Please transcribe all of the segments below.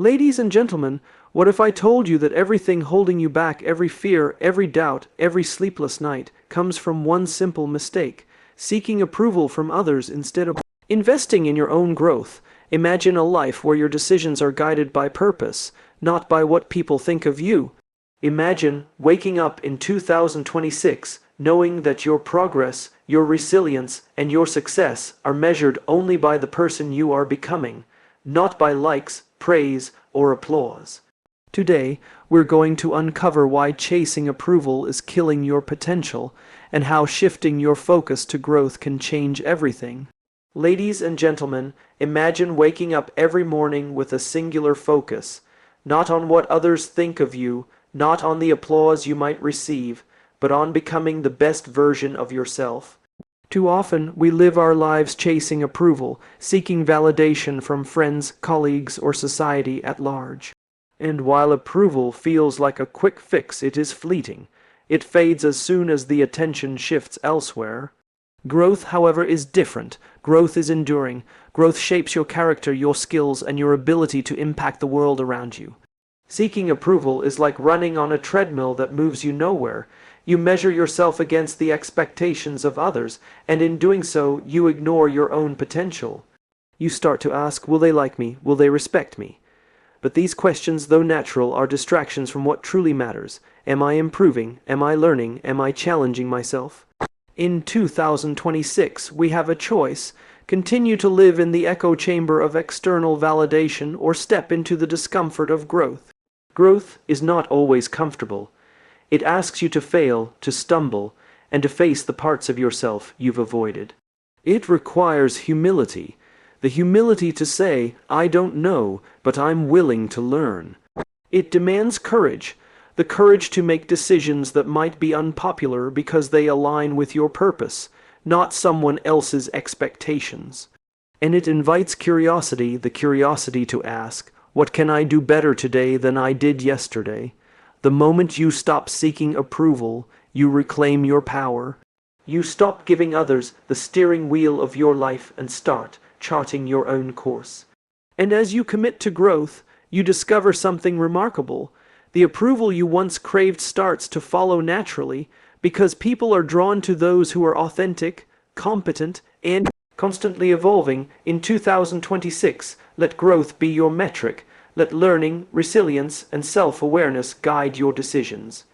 Ladies and gentlemen, what if I told you that everything holding you back, every fear, every doubt, every sleepless night, comes from one simple mistake: seeking approval from others instead of investing in your own growth? Imagine a life where your decisions are guided by purpose, not by what people think of you. Imagine waking up in 2026 knowing that your progress, your resilience, and your success are measured only by the person you are becoming, not by likes, praise, or applause. Today, we're going to uncover why chasing approval is killing your potential and how shifting your focus to growth can change everything. Ladies and gentlemen, imagine waking up every morning with a singular focus, not on what others think of you, not on the applause you might receive, but on becoming the best version of yourself. Too often, we live our lives chasing approval, seeking validation from friends, colleagues, or society at large. And while approval feels like a quick fix, it is fleeting. It fades as soon as the attention shifts elsewhere. Growth, however, is different. Growth is enduring. Growth shapes your character, your skills, and your ability to impact the world around you. Seeking approval is like running on a treadmill that moves you nowhere. You measure yourself against the expectations of others, and in doing so, you ignore your own potential. You start to ask, will they like me? Will they respect me? But these questions, though natural, are distractions from what truly matters. Am I improving? Am I learning? Am I challenging myself? In 2026, we have a choice: continue to live in the echo chamber of external validation or step into the discomfort of growth. Growth is not always comfortable. It asks you to fail, to stumble, and to face the parts of yourself you've avoided. It requires humility, the humility to say, I don't know, but I'm willing to learn. It demands courage, the courage to make decisions that might be unpopular because they align with your purpose, not someone else's expectations. And it invites curiosity, the curiosity to ask, what can I do better today than I did yesterday? The moment you stop seeking approval, you reclaim your power. You stop giving others the steering wheel of your life and start charting your own course. And as you commit to growth, you discover something remarkable. The approval you once craved starts to follow naturally, because people are drawn to those who are authentic, competent, and constantly evolving. In 2026, let growth be your metric. Let learning, resilience, and self-awareness guide your decisions.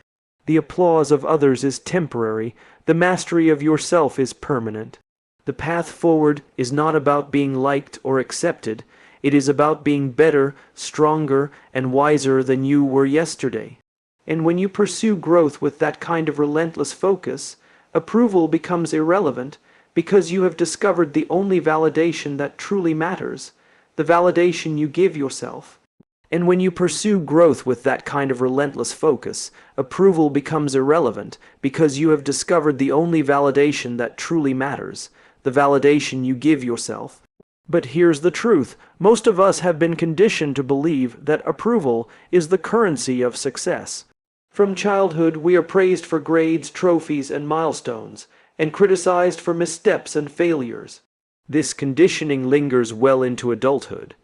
The applause of others is temporary. The mastery of yourself is permanent. The path forward is not about being liked or accepted. It is about being better, stronger, and wiser than you were yesterday. And when you pursue growth with that kind of relentless focus, approval becomes irrelevant because you have discovered the only validation that truly matters, the validation you give yourself. And when you pursue growth with that kind of relentless focus, approval becomes irrelevant because you have discovered the only validation that truly matters, the validation you give yourself. But here's the truth: most of us have been conditioned to believe that approval is the currency of success. From childhood, we are praised for grades, trophies, and milestones, and criticized for missteps and failures. This conditioning lingers well into adulthood.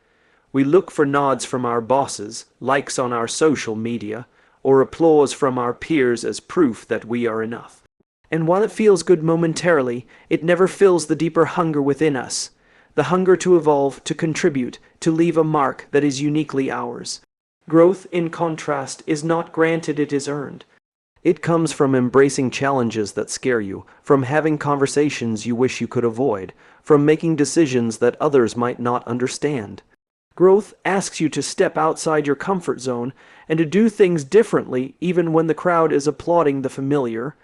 We look for nods from our bosses, likes on our social media, or applause from our peers as proof that we are enough. And while it feels good momentarily, it never fills the deeper hunger within us, the hunger to evolve, to contribute, to leave a mark that is uniquely ours. Growth, in contrast, is not granted, it is earned. It comes from embracing challenges that scare you, from having conversations you wish you could avoid, from making decisions that others might not understand. Growth asks you to step outside your comfort zone and to do things differently even when the crowd is applauding the familiar.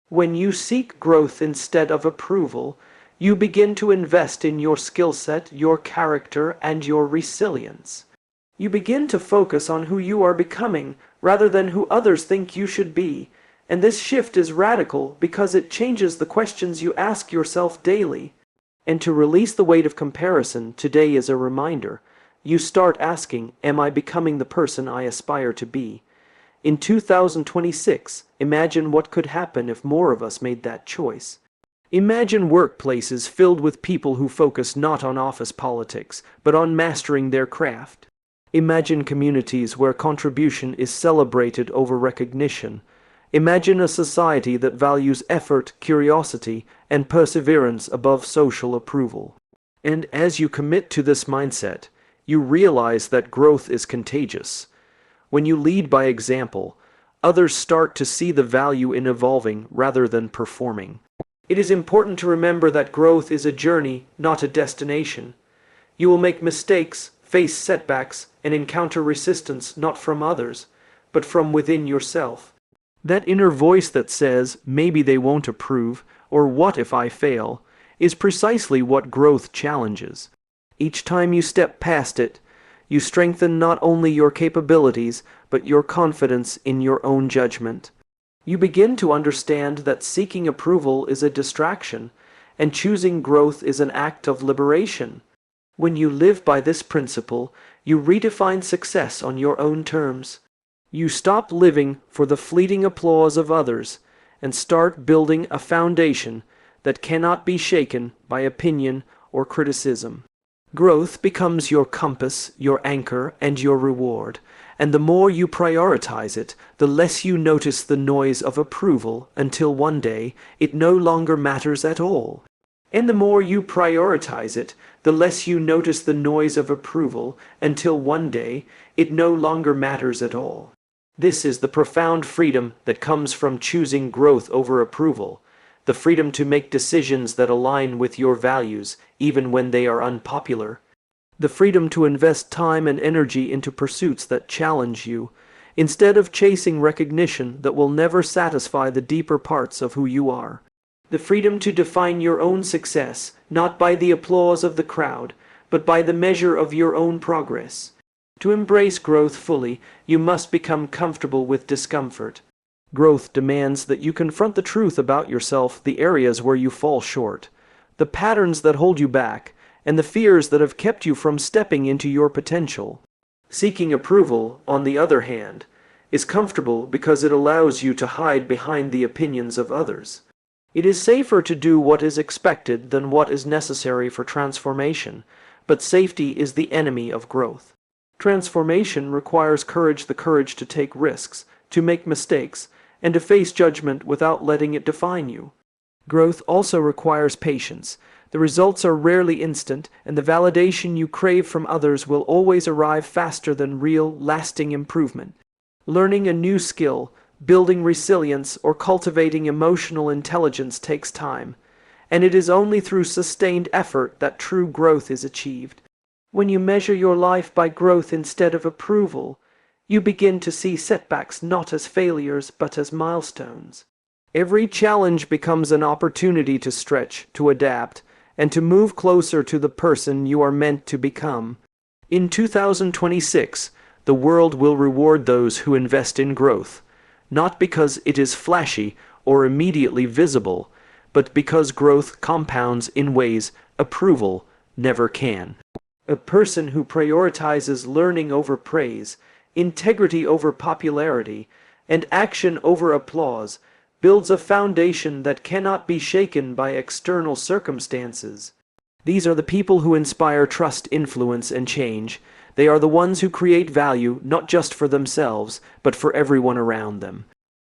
When you seek growth instead of approval, you begin to invest in your skill set, your character, and your resilience. You begin to focus on who you are becoming rather than who others think you should be. And this shift is radical because it changes the questions you ask yourself daily. And to release the weight of comparison, today is a reminder. You start asking, am I becoming the person I aspire to be? In 2026, imagine what could happen if more of us made that choice. Imagine workplaces filled with people who focus not on office politics, but on mastering their craft. Imagine communities where contribution is celebrated over recognition. Imagine a society that values effort, curiosity, and perseverance above social approval. And as you commit to this mindset, you realize that growth is contagious. When you lead by example, others start to see the value in evolving rather than performing. It is important to remember that growth is a journey, not a destination. You will make mistakes, face setbacks, and encounter resistance not from others, but from within yourself. That inner voice that says, maybe they won't approve, or what if I fail, is precisely what growth challenges. Each time you step past it, you strengthen not only your capabilities, but your confidence in your own judgment. You begin to understand that seeking approval is a distraction, and choosing growth is an act of liberation. When you live by this principle, you redefine success on your own terms. You stop living for the fleeting applause of others and start building a foundation that cannot be shaken by opinion or criticism. Growth becomes your compass, your anchor, and your reward, and the more you prioritize it, the less you notice the noise of approval until one day it no longer matters at all. And the more you prioritize it, the less you notice the noise of approval until one day it no longer matters at all. This is the profound freedom that comes from choosing growth over approval, the freedom to make decisions that align with your values even when they are unpopular, the freedom to invest time and energy into pursuits that challenge you, instead of chasing recognition that will never satisfy the deeper parts of who you are. The freedom to define your own success, not by the applause of the crowd, but by the measure of your own progress. To embrace growth fully, you must become comfortable with discomfort. Growth demands that you confront the truth about yourself, the areas where you fall short, the patterns that hold you back, and the fears that have kept you from stepping into your potential. Seeking approval, on the other hand, is comfortable because it allows you to hide behind the opinions of others. It is safer to do what is expected than what is necessary for transformation, but safety is the enemy of growth. Transformation requires courage, the courage to take risks, to make mistakes, and to face judgment without letting it define you. Growth also requires patience. The results are rarely instant, and the validation you crave from others will always arrive faster than real, lasting improvement. Learning a new skill, building resilience, or cultivating emotional intelligence takes time, and it is only through sustained effort that true growth is achieved. When you measure your life by growth instead of approval, you begin to see setbacks not as failures but as milestones. Every challenge becomes an opportunity to stretch, to adapt, and to move closer to the person you are meant to become. In 2026, the world will reward those who invest in growth, not because it is flashy or immediately visible, but because growth compounds in ways approval never can. A person who prioritizes learning over praise, integrity over popularity, and action over applause builds a foundation that cannot be shaken by external circumstances. These are the people who inspire trust, influence, and change. They are the ones who create value not just for themselves, but for everyone around them.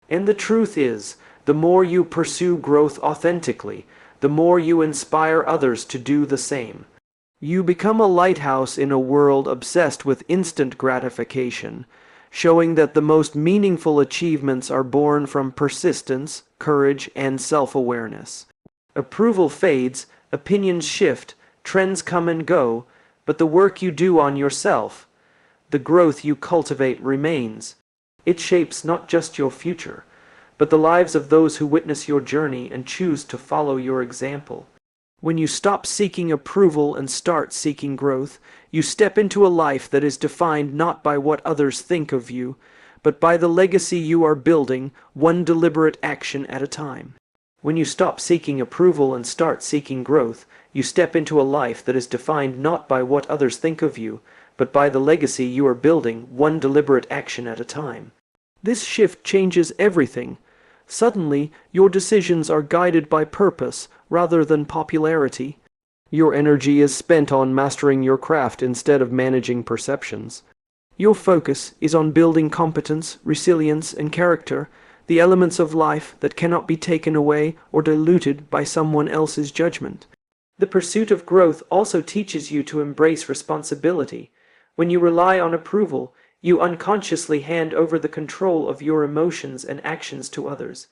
And the truth is, the more you pursue growth authentically, the more you inspire others to do the same. You become a lighthouse in a world obsessed with instant gratification, showing that the most meaningful achievements are born from persistence, courage, and self-awareness. Approval fades, opinions shift, trends come and go, but the work you do on yourself, the growth you cultivate remains. It shapes not just your future, but the lives of those who witness your journey and choose to follow your example. When you stop seeking approval and start seeking growth, you step into a life that is defined not by what others think of you, but by the legacy you are building, one deliberate action at a time. When you stop seeking approval and start seeking growth, you step into a life that is defined not by what others think of you, but by the legacy you are building, one deliberate action at a time. This shift changes everything. Suddenly, your decisions are guided by purpose rather than popularity. Your energy is spent on mastering your craft instead of managing perceptions. Your focus is on building competence, resilience, and character, the elements of life that cannot be taken away or diluted by someone else's judgment. The pursuit of growth also teaches you to embrace responsibility. When you rely on approval, you unconsciously hand over the control of your emotions and actions to others.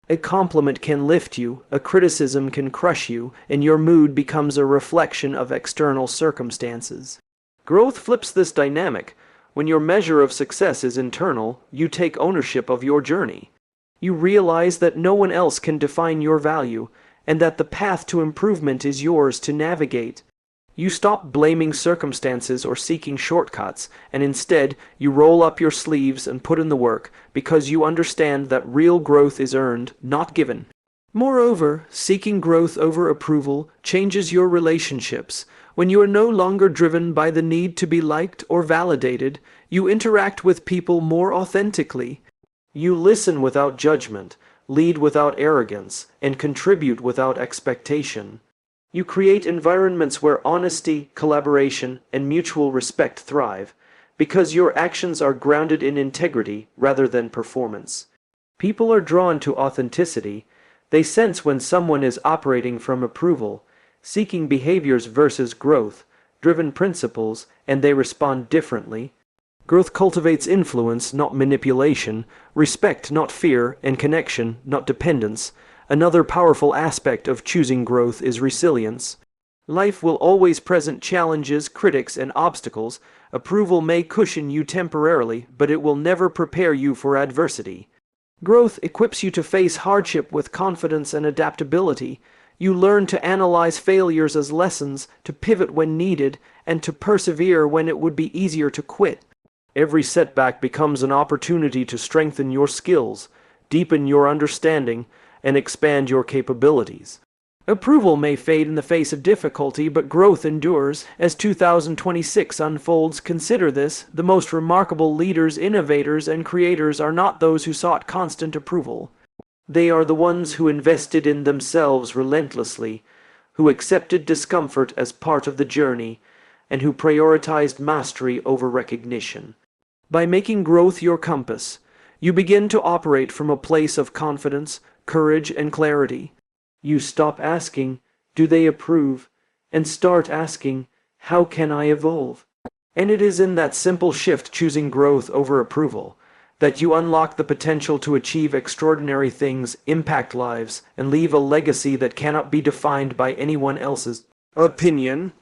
A compliment can lift you, a criticism can crush you, and your mood becomes a reflection of external circumstances. Growth flips this dynamic. When your measure of success is internal, you take ownership of your journey. You realize that no one else can define your value, and that the path to improvement is yours to navigate. You stop blaming circumstances or seeking shortcuts, and instead you roll up your sleeves and put in the work, because you understand that real growth is earned, not given. Moreover, seeking growth over approval changes your relationships. When you are no longer driven by the need to be liked or validated, you interact with people more authentically. You listen without judgment, lead without arrogance, and contribute without expectation. You create environments where honesty, collaboration, and mutual respect thrive, because your actions are grounded in integrity rather than performance. People are drawn to authenticity. They sense when someone is operating from approval, seeking behaviors versus growth-driven principles, and they respond differently. Growth cultivates influence, not manipulation, respect, not fear, and connection, not dependence. Another powerful aspect of choosing growth is resilience. Life will always present challenges, critics, and obstacles. Approval may cushion you temporarily, but it will never prepare you for adversity. Growth equips you to face hardship with confidence and adaptability. You learn to analyze failures as lessons, to pivot when needed, and to persevere when it would be easier to quit. Every setback becomes an opportunity to strengthen your skills, deepen your understanding, and expand your capabilities. Approval may fade in the face of difficulty, but growth endures. As 2026 unfolds, consider this: the most remarkable leaders, innovators, and creators are not those who sought constant approval. They are the ones who invested in themselves relentlessly, who accepted discomfort as part of the journey, and who prioritized mastery over recognition. By making growth your compass, you begin to operate from a place of confidence, courage, and clarity. You stop asking, "Do they approve?" and start asking, "How can I evolve?" And it is in that simple shift, choosing growth over approval, that you unlock the potential to achieve extraordinary things, impact lives, and leave a legacy that cannot be defined by anyone else's opinion.